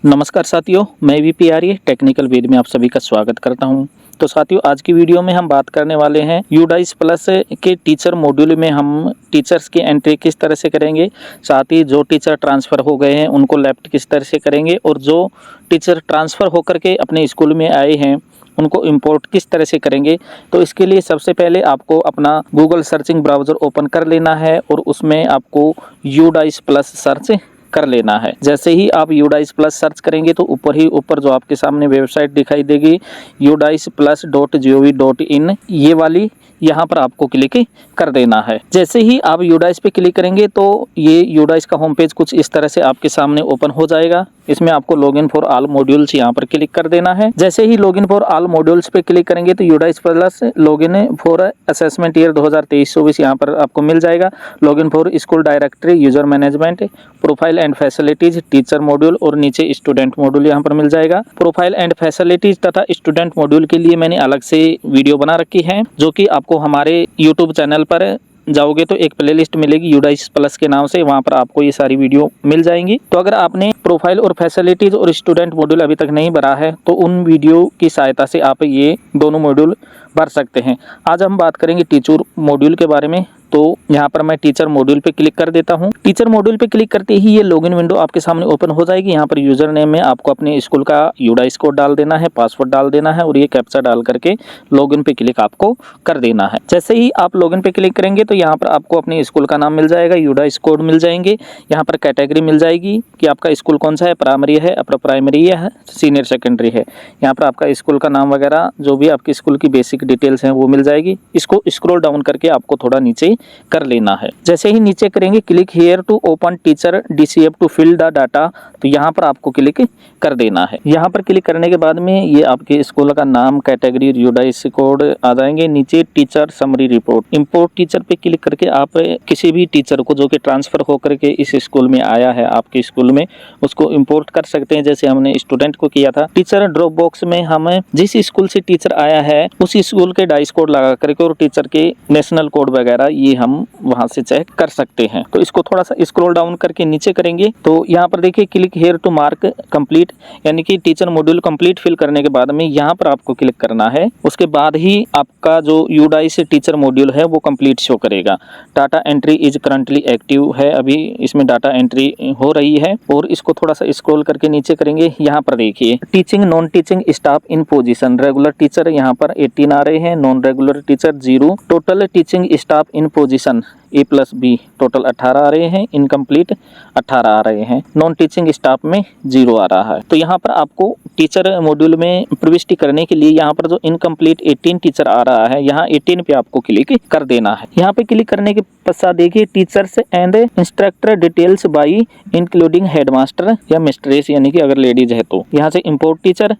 नमस्कार साथियों, मैं वीपी आर्य टेक्निकल वेद में आप सभी का स्वागत करता हूं। तो साथियों, आज की वीडियो में हम बात करने वाले हैं यूडाइस प्लस के टीचर मॉड्यूल में हम टीचर्स की एंट्री किस तरह से करेंगे, साथ ही जो टीचर ट्रांसफ़र हो गए हैं उनको लेफ्ट किस तरह से करेंगे और जो टीचर ट्रांसफ़र होकर के अपने स्कूल में आए हैं उनको इंपोर्ट किस तरह से करेंगे। तो इसके लिए सबसे पहले आपको अपना गूगल सर्चिंग ब्राउज़र ओपन कर लेना है और उसमें आपको यूडाइस प्लस सर्च कर लेना है। जैसे ही आप यूडाइस प्लस सर्च करेंगे तो ऊपर जो आपके सामने वेबसाइट दिखाई देगी udisplus.gov.in, ये वाली यहाँ पर आपको क्लिक कर देना है। जैसे ही आप यूडाइस पे क्लिक करेंगे तो ये यूडाइस का होम पेज कुछ इस तरह से आपके सामने ओपन हो जाएगा। इसमें आपको लॉगिन फॉर ऑल मॉड्यूल्स यहाँ पर क्लिक कर देना है। जैसे ही लॉगिन फॉर ऑल मॉड्यूल्स पे क्लिक करेंगे तो UDISE plus login for assessment year 2023-24 यहाँ पर आपको मिल जाएगा। Login for school directory, user management, profile and facilities, teacher module और नीचे स्टूडेंट मॉड्यूल यहाँ पर मिल जाएगा। प्रोफाइल एंड फैसिलिटीज तथा स्टूडेंट मॉड्यूल के लिए मैंने अलग से वीडियो बना रखी है, जो कि आपको हमारे यूट्यूब चैनल पर जाओगे तो एक प्लेलिस्ट मिलेगी यूडाइस प्लस के नाम से, वहां पर आपको ये सारी वीडियो मिल जाएंगी। तो अगर आपने प्रोफाइल और फैसिलिटीज और स्टूडेंट मॉड्यूल अभी तक नहीं भरा है तो उन वीडियो की सहायता से आप ये दोनों मॉड्यूल भर सकते हैं। आज हम बात करेंगे टीचर मॉड्यूल के बारे में। तो यहाँ पर मैं टीचर मॉड्यूल पे क्लिक कर देता हूँ। टीचर मॉड्यूल पे क्लिक करते ही ये लॉगिन विंडो आपके सामने ओपन हो जाएगी। यहाँ पर यूजर नेम में आपको अपने स्कूल का यूडाइस कोड डाल देना है, पासवर्ड डाल देना है और ये कैप्चा डाल करके लॉगिन पे क्लिक आपको कर देना है। जैसे ही आप लॉगिन पे क्लिक करेंगे तो यहाँ पर आपको अपने स्कूल का नाम मिल जाएगा, यूडाइस कोड मिल जाएंगे, यहाँ पर कैटेगरी मिल जाएगी कि आपका स्कूल कौन सा है, प्राइमरी है, अपर प्राइमरी है, सीनियर सेकेंडरी है। यहाँ पर आपका स्कूल का नाम वगैरह जो भी आपके स्कूल की बेसिक डिटेल्स हैं वो मिल जाएगी। इसको स्क्रॉल डाउन करके आपको थोड़ा नीचे कर लेना है। जैसे ही नीचे करेंगे click here to open teacher DCF to fill the data, तो यहाँ पर आपको क्लिक कर देना है। यहाँ पर क्लिक करने के बाद में ये आपके स्कूल का नाम, कैटेगरी, यूडाइस कोड आ जाएंगे। नीचे teacher summary report, import teacher पे क्लिक करके आप किसी भी टीचर को जो कि ट्रांसफर होकर के इस स्कूल में आया है आपके स्कूल में, उसको इंपोर्ट कर सकते हैं। जैसे हमने स्टूडेंट को किया था। टीचर ड्रॉप बॉक्स में हम जिस स्कूल से टीचर आया है उसी स्कूल के डाइस कोड लगा करके और टीचर के नेशनल कोड वगैरह ये हम वहां से चेक कर सकते हैं। तो इसको थोड़ा सा स्क्रॉल डाउन करके नीचे करेंगे तो यहाँ पर देखिए click here to mark complete, यानी कि टीचर मॉड्यूल कंप्लीट फिल करने के बाद में यहाँ पर आपको क्लिक करना है। उसके बाद ही आपका जो यूडाइस टीचर मॉड्यूल है वो कंप्लीट शो करेगा। Data entry is currently active है, अभी इसमें डाटा एंट्री हो रही है। और इसको थोड़ा सा स्क्रॉल करके नीचे करेंगे। यहाँ पर देखिए टीचिंग नॉन टीचिंग स्टाफ इन पोजीशन, रेगुलर टीचर यहाँ पर 18 आ रहे हैं, non regular teacher 0, total teaching staff इन पोजीशन A+B टोटल 18 आ रहे हैं, इनकम्प्लीट 18 आ रहे हैं, नॉन टीचिंग स्टाफ में 0 आ रहा है। तो यहाँ पर आपको टीचर मॉड्यूल में प्रविष्टि करने के लिए यहाँ पर जो इनकम्प्लीट 18 टीचर आ रहा है, यहाँ 18 पे आपको क्लिक कर देना है। यहाँ पे क्लिक करने के पश्चात देखिए teachers and instructor details by including headmaster या मिस्ट्रेस, यानी कि अगर लेडीज है तो यहाँ से इंपोर्ट टीचर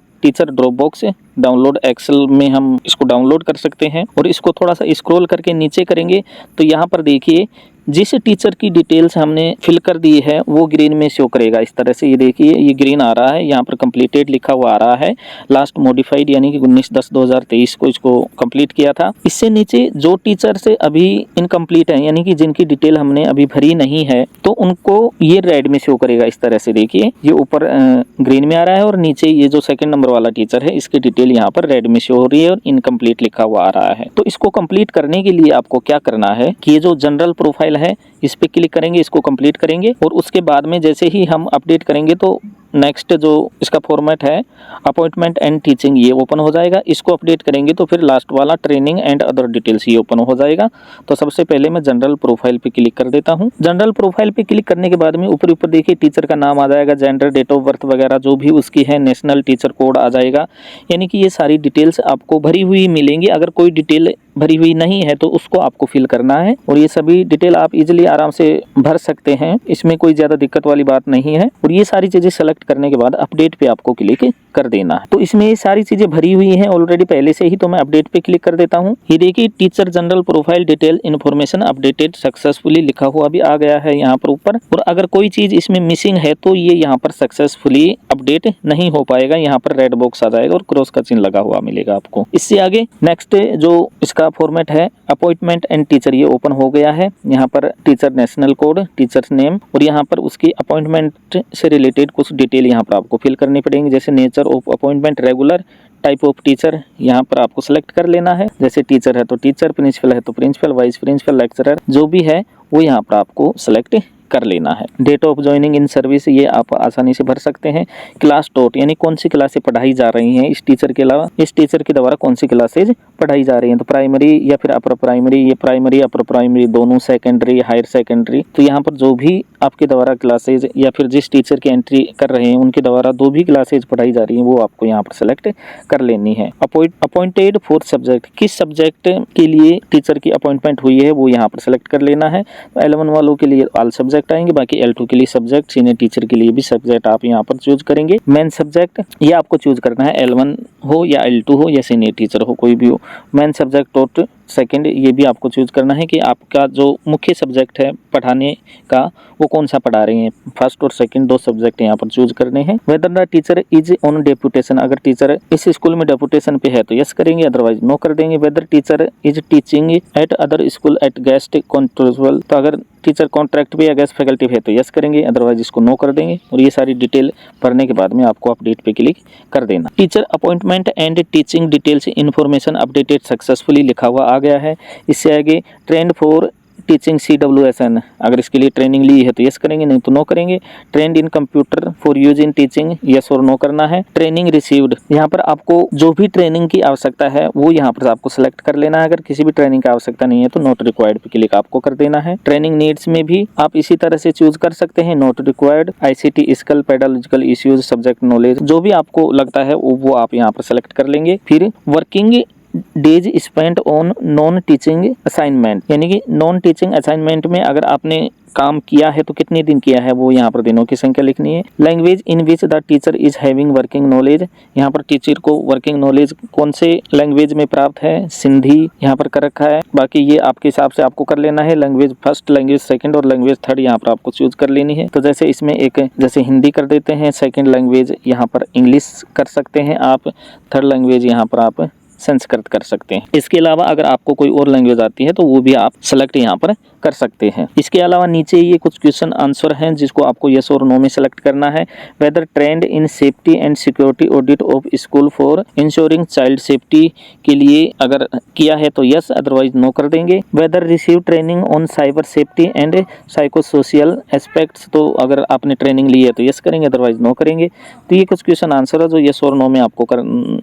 ड्रॉप बॉक्स से डाउनलोड एक्सेल में हम इसको डाउनलोड कर सकते हैं। और इसको थोड़ा सा स्क्रॉल करके नीचे करेंगे तो यहाँ पर देखिए जिस टीचर की डिटेल्स हमने फिल कर दी है वो ग्रीन में शो करेगा इस तरह से। ये देखिए ये ग्रीन आ रहा है, यहाँ पर कंप्लीटेड लिखा हुआ आ रहा है, लास्ट मॉडिफाइड यानी कि 19/10/2023 को इसको कंप्लीट किया था। इससे नीचे जो टीचर से अभी इनकम्प्लीट है, यानी कि जिनकी डिटेल हमने अभी भरी नहीं है, तो उनको ये रेड में शो करेगा इस तरह से। देखिए ये ऊपर ग्रीन में आ रहा है और नीचे ये जो सेकंड नंबर वाला टीचर है इसकी डिटेल यहाँ पर रेड में शो हो रही है और इनकम्प्लीट लिखा हुआ आ रहा है। तो इसको कंप्लीट करने के लिए आपको क्या करना है कि ये जो जनरल प्रोफाइल है इस पे क्लिक करेंगे, इसको कंप्लीट करेंगे और उसके बाद में जैसे ही हम अपडेट करेंगे तो नेक्स्ट जो इसका फॉर्मेट है अपॉइंटमेंट एंड टीचिंग ये ओपन हो जाएगा। इसको अपडेट करेंगे तो फिर लास्ट वाला ट्रेनिंग एंड अदर डिटेल्स ये ओपन हो जाएगा। तो सबसे पहले मैं जनरल प्रोफाइल पे क्लिक कर देता हूँ। जनरल प्रोफाइल पे क्लिक करने के बाद में ऊपर देखिए टीचर का नाम आ जाएगा, जेंडर, डेट ऑफ बर्थ वगैरह जो भी उसकी है, नेशनल टीचर कोड आ जाएगा, यानी कि ये सारी डिटेल्स आपको भरी हुई मिलेंगी। अगर कोई डिटेल भरी हुई नहीं है तो उसको आपको फिल करना है और ये सभी डिटेल आप इजीली आराम से भर सकते हैं, इसमें कोई ज़्यादा दिक्कत वाली बात नहीं है। और ये सारी चीज़ें सेलेक्ट करने के बाद अपडेट पे आपको क्लिक कर देना है। तो इसमें ये सारी चीजें भरी हुई हैं ऑलरेडी पहले से ही, तो मैं अपडेट पे क्लिक कर देता हूँ। ये देखिए teacher general profile detail information updated successfully लिखा हुआ भी आ गया है यहाँ पर ऊपर। और अगर कोई चीज इसमें मिसिंग है तो ये यहाँ पर सक्सेसफुली अपडेट नहीं हो पाएगा, यहाँ पर रेड बॉक्स आ जाएगा और क्रॉस का चिन्ह लगा हुआ मिलेगा आपको। इससे आगे नेक्स्ट जो इसका फॉर्मेट है अपॉइंटमेंट एंड टीचर, ये ओपन हो गया है। यहाँ पर teacher national code, teachers name और यहाँ पर उसकी अपॉइंटमेंट से रिलेटेड कुछ डिटेल यहाँ पर आपको फिल करनी पड़ेगी, जैसे nature of appointment, regular, type of teacher यहाँ पर आपको सेलेक्ट कर लेना है। जैसे टीचर है तो टीचर, प्रिंसिपल है तो प्रिंसिपल, वाइस प्रिंसिपल, लेक्चरर, जो भी है वो यहाँ पर आपको सेलेक्ट कर लेना है। Date of joining in service ये आप आसानी से भर सकते हैं। क्लास टॉट यानी कौन सी क्लासें पढ़ाई जा रही हैं इस टीचर के अलावा, इस टीचर के द्वारा कौन सी क्लासेज पढ़ाई जा रही हैं, तो प्राइमरी या फिर अपर प्राइमरी, ये प्राइमरी अपर प्राइमरी दोनों, सेकेंडरी, हायर सेकेंडरी, तो यहाँ पर जो भी आपके द्वारा क्लासेज या फिर जिस टीचर की एंट्री कर रहे हैं उनके द्वारा जो भी क्लासेज पढ़ाई जा रही हैं वो आपको यहाँ पर सेलेक्ट कर लेनी है। अपॉइंटेड फॉर सब्जेक्ट, किस सब्जेक्ट के लिए टीचर की अपॉइंटमेंट हुई है वो यहाँ पर सेलेक्ट कर लेना है। तो L1 वालों के लिए ऑल सब्जेक्ट आएंगे, बाकी L2 के लिए सब्जेक्ट, सीनियर टीचर के लिए भी सब्जेक्ट आप यहाँ पर चूज करेंगे। मेन सब्जेक्ट ये आपको चूज करना है, L1 हो या L2 हो या सीनियर टीचर हो, कोई भी हो। मेन सब्जेक्ट टॉट सेकंड ये भी आपको चूज करना है कि आपका जो मुख्य सब्जेक्ट है पढ़ाने का वो कौन सा पढ़ा रहे हैं। फर्स्ट और सेकंड दो सब्जेक्ट यहाँ पर चूज करने हैं। Whether the teacher is on deputation, अगर टीचर इस स्कूल में डेपुटेशन पे है तो यस करेंगे, अदरवाइज नो कर देंगे। Whether teacher is teaching at other school at guest contractual, तो अगर टीचर कॉन्ट्रैक्ट पे या गेस्ट फैकल्टी है तो यस करेंगे, अदरवाइज इसको नो कर देंगे। और ये सारी डिटेल भरने के बाद में आपको अपडेट पे क्लिक कर देना। Teacher appointment and teaching details information updated successfully लिखा हुआ आ गया है। इससे आगे ट्रेंड फॉर टीचिंग CWSN, अगर इसके लिए ट्रेनिंग ली है तो यस करेंगे, नहीं तो नो करेंगे। Trend in computer for use in teaching, yes और नो करना है। ट्रेनिंग रिसीव्ड, यहाँ पर आपको जो भी ट्रेनिंग की आवश्यकता है वो यहाँ पर आपको सेलेक्ट कर लेना है। अगर किसी भी ट्रेनिंग की आवश्यकता नहीं है तो नॉट रिक्वायर्ड पे क्लिक आपको कर देना है। ट्रेनिंग नीड्स में भी आप इसी तरह से चूज कर सकते हैं, not required. ICT skill, pedagogical issues, subject knowledge, जो भी आपको लगता है वो आप यहाँ पर सेलेक्ट कर लेंगे। फिर working days spent on non teaching assignment, यानी कि नॉन टीचिंग असाइनमेंट में अगर आपने काम किया है तो कितने दिन किया है वो यहाँ पर दिनों की संख्या लिखनी है। Language in which the teacher is having working knowledge, यहाँ पर टीचर को वर्किंग नॉलेज कौन से लैंग्वेज में प्राप्त है, सिंधी यहाँ पर कर रखा है। बाकी ये आपके हिसाब से आपको कर लेना है। लैंग्वेज फर्स्ट, लैंग्वेज सेकंड और लैंग्वेज थर्ड यहाँ पर आपको चूज कर लेनी है। तो जैसे इसमें एक जैसे हिंदी कर देते हैं, सेकेंड लैंग्वेज यहाँ पर इंग्लिश कर सकते हैं आप, थर्ड लैंग्वेज यहाँ पर आप संस्कृत कर सकते हैं। इसके अलावा अगर आपको कोई और लैंग्वेज आती है तो वो भी आप सेलेक्ट यहाँ पर कर सकते हैं। इसके अलावा नीचे ये कुछ क्वेश्चन आंसर हैं जिसको आपको यस और नो में सेलेक्ट करना है। Whether trained in safety and security audit of school for ensuring child safety के लिए अगर किया है तो यस, अदरवाइज नो कर देंगे। Whether receive training on cyber safety and psychosocial aspects, तो अगर आपने ट्रेनिंग ली है तो यस करेंगे, अदरवाइज नो करेंगे। तो ये कुछ क्वेश्चन आंसर है जो यस और नो में आपको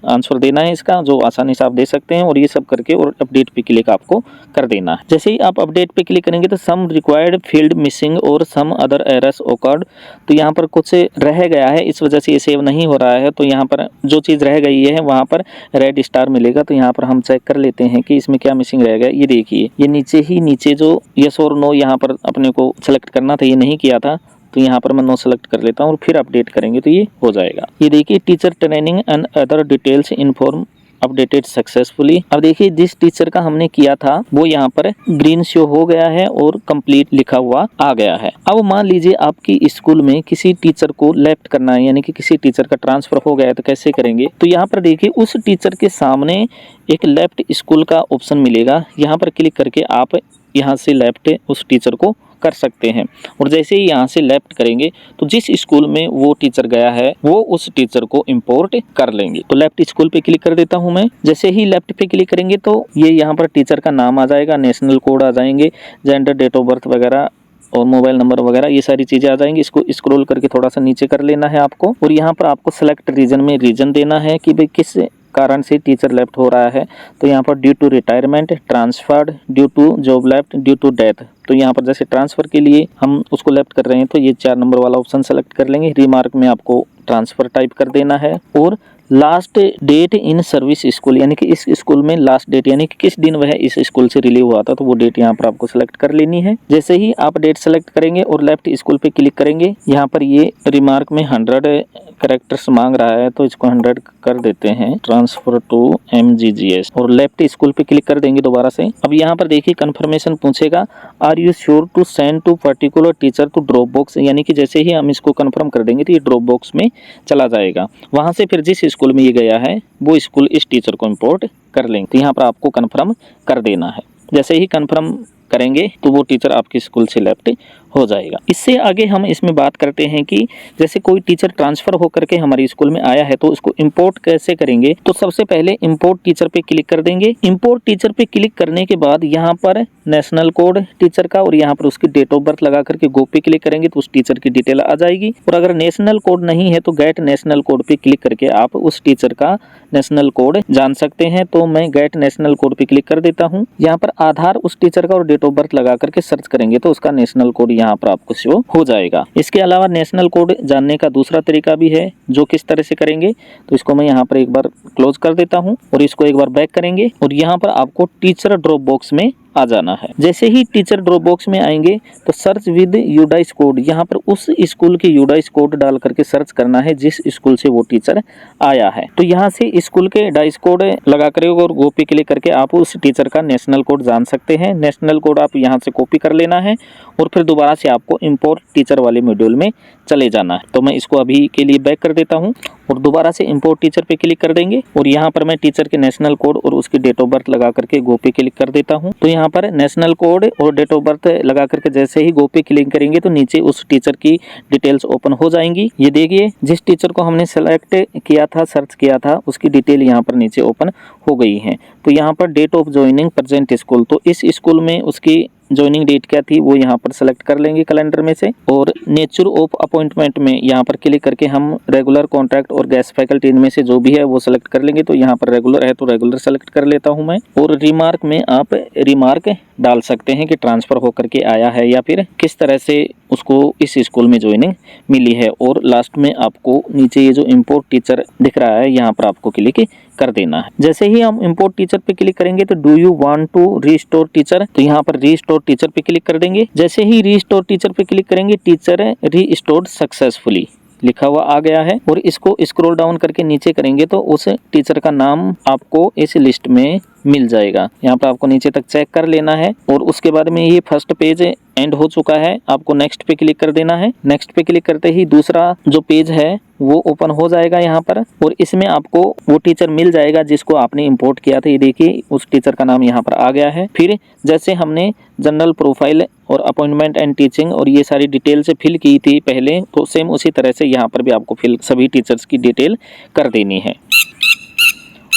आंसर देना है इसका, जो आसानी से आप दे सकते हैं। और ये सब करके और अपडेट पे क्लिक आपको कर देना है। जैसे ही आप अपडेट पे क्लिक करेंगे तो सम रिक्वायर्ड फील्ड मिसिंग और सम अदर एरर्स ओकर्ड, तो यहाँ पर कुछ रह गया है इस वजह से ये सेव नहीं हो रहा है। तो यहाँ पर जो चीज़ रह गई है वहाँ पर रेड स्टार मिलेगा। तो यहाँ पर हम चेक कर लेते हैं कि इसमें क्या मिसिंग रह गया। ये देखिए, ये नीचे जो यस और नो यहाँ पर अपने को सेलेक्ट करना था, ये नहीं किया था, तो यहाँ पर मैं नो सेलेक्ट कर लेता हूँ और फिर अपडेट करेंगे तो ये हो जाएगा। ये देखिए teacher training and other details inform updated successfully. अब देखिए जिस टीचर का हमने किया था वो यहाँ पर ग्रीन शो हो गया है और कंप्लीट लिखा हुआ आ गया है। अब मान लीजिए आपकी स्कूल में किसी टीचर को लेफ्ट करना है, यानी कि किसी टीचर का ट्रांसफर हो गया है, तो कैसे करेंगे। तो यहाँ पर देखिए उस टीचर के सामने एक लेफ्ट स्कूल का ऑप्शन मिलेगा, यहाँ पर क्लिक करके आप यहाँ से लेफ्ट उस टीचर को कर सकते हैं। और जैसे ही यहाँ से लेफ्ट करेंगे तो जिस स्कूल में वो टीचर गया है वो उस टीचर को इंपोर्ट कर लेंगे। तो लेफ्ट स्कूल पे क्लिक कर देता हूँ मैं। जैसे ही लेफ्ट पे क्लिक करेंगे तो ये यहाँ पर टीचर का नाम आ जाएगा, नेशनल कोड आ जाएंगे, जेंडर, डेट ऑफ बर्थ वगैरह और मोबाइल नंबर वगैरह, ये सारी चीज़ें आ जाएंगी। इसको स्क्रॉल करके थोड़ा सा नीचे कर लेना है आपको। और यहाँ पर आपको सेलेक्ट रीजन में रीजन देना है कि भाई किस कारण से टीचर लेफ्ट हो रहा है। तो यहाँ पर due to retirement, transferred, due to job left, due to death. तो यहाँ पर जैसे ट्रांसफ़र के लिए हम उसको लेफ्ट कर रहे हैं तो ये 4 नंबर वाला ऑप्शन सेलेक्ट कर लेंगे। रिमार्क में आपको ट्रांसफ़र टाइप कर देना है। और last date in service school, यानी कि इस स्कूल में लास्ट डेट, यानी कि किस दिन वह इस स्कूल से रिलीव हुआ था, तो वो डेट यहाँ पर आपको सेलेक्ट कर लेनी है। जैसे ही आप डेट सेलेक्ट करेंगे और लेफ्ट स्कूल पे क्लिक करेंगे, यहाँ पर ये रिमार्क में 100 कैरेक्टर्स मांग रहा है तो इसको 100 कर देते हैं। ट्रांसफर टू MGGS और लेफ्ट स्कूल पे क्लिक कर देंगे दोबारा से। अब यहाँ पर देखिए कंफर्मेशन पूछेगा, are you sure to send to particular teacher to drop box, यानी कि जैसे ही हम इसको कंफर्म कर देंगे तो ये ड्रॉप बॉक्स में चला जाएगा। वहाँ से फिर जिस स्कूल में ये गया है वो स्कूल इस टीचर को इम्पोर्ट कर लेंगे। तो यहाँ पर आपको कन्फर्म कर देना है। जैसे ही कन्फर्म करेंगे तो वो टीचर आपके स्कूल से लेफ्ट हो जाएगा। इससे आगे हम इसमें बात करते हैं कि जैसे कोई टीचर ट्रांसफ़र होकर के हमारे स्कूल में आया है तो उसको इंपोर्ट कैसे करेंगे। तो सबसे पहले इंपोर्ट टीचर पे क्लिक कर देंगे। इंपोर्ट टीचर पे क्लिक करने के बाद यहाँ पर नेशनल कोड टीचर का और यहाँ पर उसकी डेट ऑफ बर्थ लगा करके गो पे क्लिक करेंगे तो उस टीचर की डिटेल आ जाएगी। और अगर नेशनल कोड नहीं है तो गेट नेशनल कोड पे क्लिक करके आप उस टीचर का नेशनल कोड जान सकते हैं। तो मैं गेट नेशनल कोड पे क्लिक कर देता हूँ। यहाँ पर आधार उस टीचर का और डेट ऑफ बर्थ लगा करके सर्च करेंगे तो उसका नेशनल कोड यहाँ पर आपको शो हो जाएगा। इसके अलावा नेशनल कोड जानने का दूसरा तरीका भी है, जो किस तरह से करेंगे तो इसको मैं यहाँ पर एक बार क्लोज कर देता हूँ और इसको एक बार बैक करेंगे और यहाँ पर आपको टीचर ड्रॉप बॉक्स में आ जाना है। जैसे ही टीचर ड्रॉप बॉक्स में आएंगे तो सर्च विद यूडाइस कोड, यहाँ पर उस स्कूल के यूडाइस कोड डाल करके सर्च करना है जिस स्कूल से वो टीचर आया है। तो यहाँ से स्कूल के डाइस कोड लगा कर और गो पे क्लिक करके आप उस टीचर का नेशनल कोड जान सकते हैं। नेशनल कोड आप यहाँ से कॉपी कर लेना है और फिर दोबारा से आपको इंपोर्ट टीचर वाले मॉड्यूल में चले जाना है। तो मैं इसको अभी के लिए बैक कर देता हूँ और दोबारा से इंपोर्ट टीचर पे क्लिक कर देंगे और यहाँ पर मैं टीचर के नेशनल कोड और उसकी डेट ऑफ बर्थ लगा करके गो पे क्लिक कर देता हूँ। तो यहाँ पर नेशनल कोड और डेट ऑफ बर्थ लगा करके जैसे ही गो पे क्लिक करेंगे तो नीचे उस टीचर की डिटेल्स ओपन हो जाएंगी। ये देखिए जिस टीचर को हमने सेलेक्ट किया था, सर्च किया था, उसकी डिटेल यहाँ पर नीचे ओपन हो गई है। तो यहाँ पर date of joining present school, तो इस स्कूल में उसकी ज्वाइनिंग डेट क्या थी वो यहाँ पर सेलेक्ट कर लेंगे कैलेंडर में से। और नेचर ऑफ अपॉइंटमेंट में यहाँ पर क्लिक करके हम रेगुलर कॉन्ट्रैक्ट और गेस्ट फैकल्टी इनमें से जो भी है वो सेलेक्ट कर लेंगे। तो यहाँ पर रेगुलर है तो रेगुलर सेलेक्ट कर लेता हूँ मैं। और रिमार्क में आप रिमार्क डाल सकते हैं कि ट्रांसफ़र होकर के आया है या फिर किस तरह से उसको इस स्कूल में ज्वाइनिंग मिली है। और लास्ट में आपको नीचे ये जो इंपोर्ट टीचर दिख रहा है यहाँ पर आपको क्लिक कर देना है। जैसे ही हम इंपोर्ट टीचर पे क्लिक करेंगे तो do you want to restore teacher, तो यहाँ पर रीस्टोर टीचर पे क्लिक कर देंगे। जैसे ही रीस्टोर टीचर पे क्लिक करेंगे टीचर रीस्टोर्ड सक्सेसफुली लिखा हुआ आ गया है। और इसको स्क्रॉल डाउन करके नीचे करेंगे तो उस टीचर का नाम आपको इस लिस्ट में मिल जाएगा। यहाँ पर आपको नीचे तक चेक कर लेना है और उसके बाद में ये फर्स्ट पेज एंड हो चुका है। आपको नेक्स्ट पे क्लिक कर देना है। नेक्स्ट पे क्लिक करते ही दूसरा जो पेज है वो ओपन हो जाएगा यहाँ पर और इसमें आपको वो टीचर मिल जाएगा जिसको आपने इंपोर्ट किया था। ये देखिए उस टीचर का नाम यहाँ पर आ गया है। फिर जैसे हमने जनरल प्रोफाइल और अपॉइंटमेंट एंड टीचिंग और ये सारी डिटेल से फिल की थी पहले, तो सेम उसी तरह से यहाँ पर भी आपको फिल सभी टीचर्स की डिटेल कर देनी है।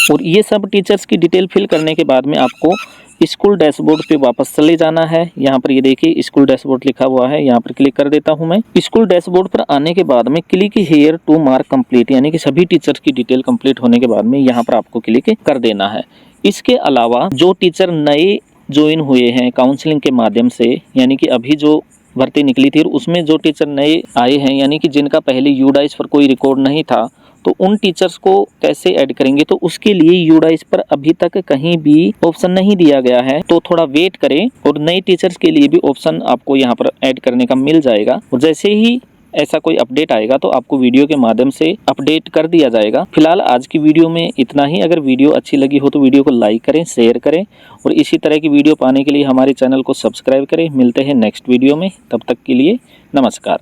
और ये सब टीचर्स की डिटेल फिल करने के बाद में आपको स्कूल डैशबोर्ड पे वापस चले जाना है। यहाँ पर ये देखिए स्कूल डैशबोर्ड लिखा हुआ है, यहाँ पर क्लिक कर देता हूँ मैं। स्कूल डैशबोर्ड पर आने के बाद में click here to mark complete, यानी कि सभी टीचर्स की डिटेल कंप्लीट होने के बाद में यहाँ पर आपको क्लिक कर देना है। इसके अलावा जो टीचर नए ज्वाइन हुए हैं काउंसलिंग के माध्यम से, यानी कि अभी जो भर्ती निकली थी और उसमें जो टीचर नए आए हैं, यानी कि जिनका पहले यूडाइस पर कोई रिकॉर्ड नहीं था, तो उन टीचर्स को कैसे ऐड करेंगे। तो उसके लिए यूडाइस पर अभी तक कहीं भी ऑप्शन नहीं दिया गया है, तो थोड़ा वेट करें और नए टीचर्स के लिए भी ऑप्शन आपको यहाँ पर ऐड करने का मिल जाएगा। और जैसे ही ऐसा कोई अपडेट आएगा तो आपको वीडियो के माध्यम से अपडेट कर दिया जाएगा। फिलहाल आज की वीडियो में इतना ही। अगर वीडियो अच्छी लगी हो तो वीडियो को लाइक करें, शेयर करें और इसी तरह की वीडियो पाने के लिए हमारे चैनल को सब्सक्राइब करें। मिलते हैं नेक्स्ट वीडियो में, तब तक के लिए नमस्कार।